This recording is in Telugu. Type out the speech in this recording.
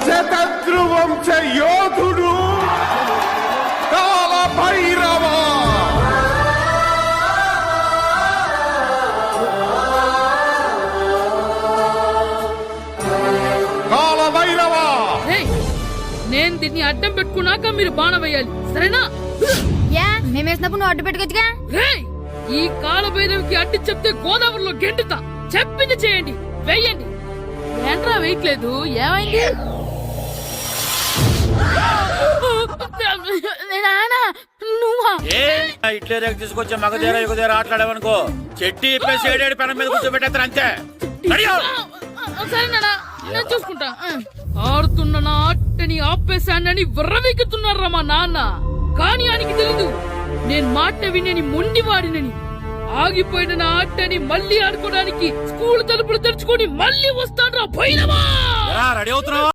శతద్రు వంశ యోధుడు కాల భైరవ. కాల భైరవ, నేను దీన్ని అడ్డం పెట్టుకున్నాక మీరు బాణ వేయాలి, సరేనా? మేమేసినప్పుడు నువ్వు అడ్డు పెట్టుకొచ్చుగా. ఈ కాలభైరవికి అడ్డు చెప్తే గోదావరిలో గెంటుతా. చెప్పింది చేయండి, వెయ్యండి. ఏంట్రా వేయట్లేదు, ఏమైంది? నువ్వా ఇట్లే రేపు తీసుకొచ్చే మగదేరా యుగదేరా ఆటలాడేవనుకో చెట్టి ఇప్పేసి ఏడేడు పెనం మీద కూర్చోబెట్టేస్తారు అంతే. సరేనా, నేను చూసుకుంటా. ఆడుతున్న నా ఆటని ఆపేశానని విర్రవీగుతున్నారా మా నాన్న. కానీ ఆయనకి తెలీదు నేను మాట వినని మొండివాడినని. ఆగిపోయిన నా ఆటని మళ్ళీ ఆడుకోవడానికి స్కూల్ తలుపులు తెరుచుకొని మళ్ళీ వస్తాడ్రా భైరవా. రెడీ అవుతున్నావా?